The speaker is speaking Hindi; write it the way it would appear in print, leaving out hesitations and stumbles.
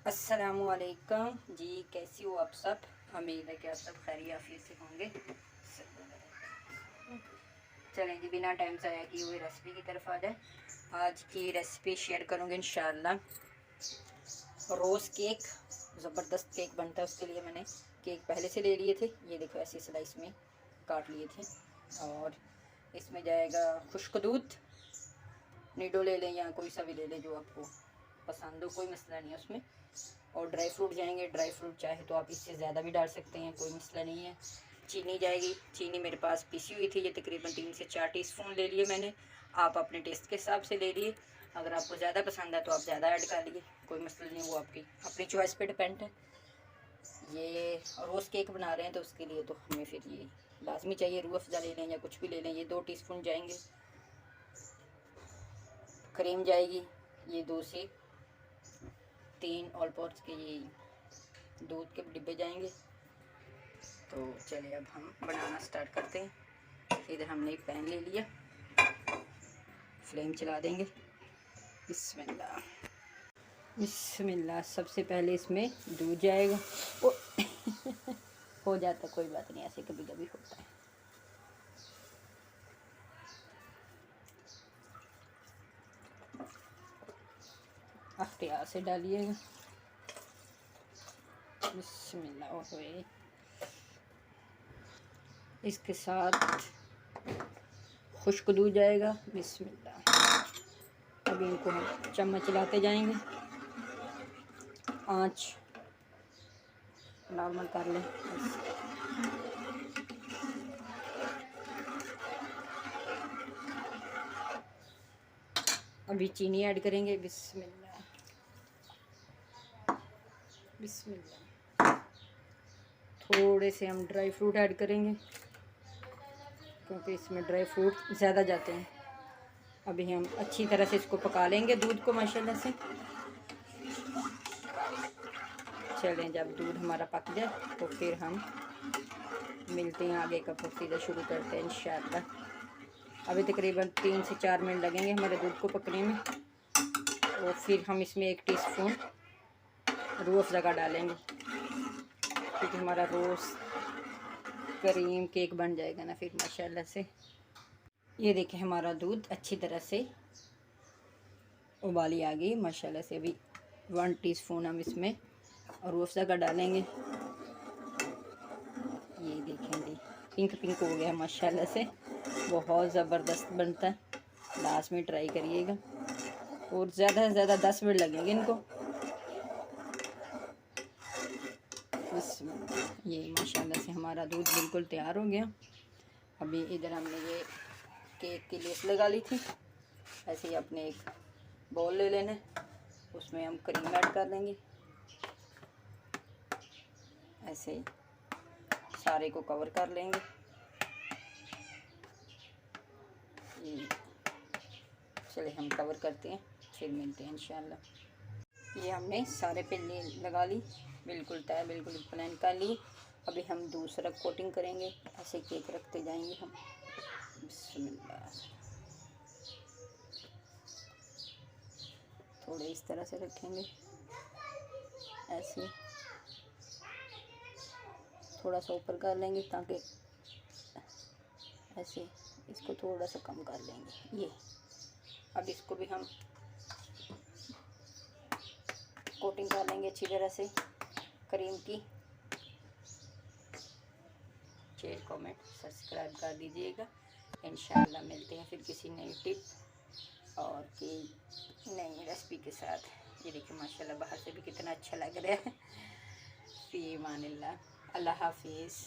अस्सलामुअलैकुम जी, कैसी हो आप सब। उम्मीद है कि आप सब खैरियत आफियत से होंगे। चलें जी, बिना टाइम ज़ाया किए हुए रेसिपी की तरफ आ जाए। आज की रेसिपी शेयर करूँगी इंशाल्लाह। रोज़ केक, ज़बरदस्त केक बनता है। उसके लिए मैंने केक पहले से ले लिए थे, ये देखो ऐसे स्लाइस में काट लिए थे। और इसमें जाएगा खुश्क दूध, नीडो ले लें या कोई सा भी ले लें जो आपको पसंद हो, कोई मसला नहीं है उसमें। और ड्राई फ्रूट जाएंगे, ड्राई फ्रूट चाहे तो आप इससे ज़्यादा भी डाल सकते हैं, कोई मसला नहीं है। चीनी जाएगी, चीनी मेरे पास पिसी हुई थी, ये तकरीबन 3 से 4 टीस्पून ले लिए मैंने। आप अपने टेस्ट के हिसाब से ले लिए, अगर आपको ज़्यादा पसंद है तो आप ज़्यादा ऐड कर लिए, कोई मसला नहीं, वो आपकी अपनी चॉइस पे डिपेंड है। ये रोज़ केक बना रहे हैं तो उसके लिए तो हमें फिर ये लाजमी चाहिए, रूह अफ़ज़ा ले लें या कुछ भी ले लें। ये 2 टीस्पून जाएंगे। क्रीम जाएगी, ये 2 से 3 ऑल पर्स के ये दूध के डिब्बे जाएंगे। तो चलिए अब हम बनाना स्टार्ट करते हैं। इधर हमने एक पैन ले लिया, फ्लेम चला देंगे। बिस्मिल्लाह बिस्मिल्लाह। सबसे पहले इसमें दूध जाएगा। ओ हो जाता, कोई बात नहीं, ऐसे कभी कभी होता है। अख्तियार से डालिएगा। बिस्मिल्लाह। ओए इसके साथ खुश्क दूध जाएगा। बिस्मिल्लाह। अभी इनको हम चम्मच चलाते जाएंगे, आँच नॉर्मल कर लें। अभी चीनी ऐड करेंगे। बिस्मिल्लाह बिस्मिल्लाह। थोड़े से हम ड्राई फ्रूट ऐड करेंगे क्योंकि इसमें ड्राई फ्रूट ज़्यादा जाते हैं। अभी हम अच्छी तरह से इसको पका लेंगे दूध को माशाल्लाह से। चलें, जब दूध हमारा पक जाए तो फिर हम मिलते हैं, आगे का प्रोसीजर शुरू करते हैं इंशाल्लाह। अभी तकरीबन 3 से 4 मिनट लगेंगे हमारे दूध को पकने में। और फिर हम इसमें 1 टीस्पून रूह अफ़ज़ा का डालेंगे क्योंकि हमारा रोज़ क्रीम केक बन जाएगा ना फिर माशाल्लाह से। ये देखें हमारा दूध अच्छी तरह से उबाली आ गई माशाल्लाह से। अभी 1 टीस्पून हम इसमें रूह अफ़ज़ा का डालेंगे। ये देखेंगे पिंक पिंक हो गया माशाल्लाह से, बहुत ज़बरदस्त बनता है। लास्ट में ट्राई करिएगा। और ज़्यादा से ज़्यादा 10 मिनट लगेंगे इनको। ये माशाल्लाह से हमारा दूध बिल्कुल तैयार हो गया। अभी इधर हमने ये केक की लेस लगा ली थी। ऐसे ही अपने एक बाउल ले लेना, उसमें हम क्रीम ऐड कर देंगे। ऐसे ही सारे को कवर कर लेंगे। ये चलिए हम कवर करते हैं, फिर मिलते हैं इंशाल्लाह। ये हमने सारे पे लगा ली, बिल्कुल तय, बिल्कुल प्लान कर ली। अभी हम दूसरा कोटिंग करेंगे, ऐसे केक रखते जाएंगे हम। बिस्मिल्लाह। थोड़े इस तरह से रखेंगे, ऐसे थोड़ा सा ऊपर कर लेंगे ताकि ऐसे इसको थोड़ा सा कम कर लेंगे। ये अब इसको भी हम कोटिंग कर लेंगे अच्छी तरह से क्रीम की। शेयर कमेंट सब्सक्राइब कर दीजिएगा। इंशाल्लाह मिलते हैं फिर किसी नई टिप और की नई रेसिपी के साथ। ये देखिए माशाल्लाह बाहर से भी कितना अच्छा लग रहा है। फ़ी अमानिल्लाह। अल्लाह हाफिज़।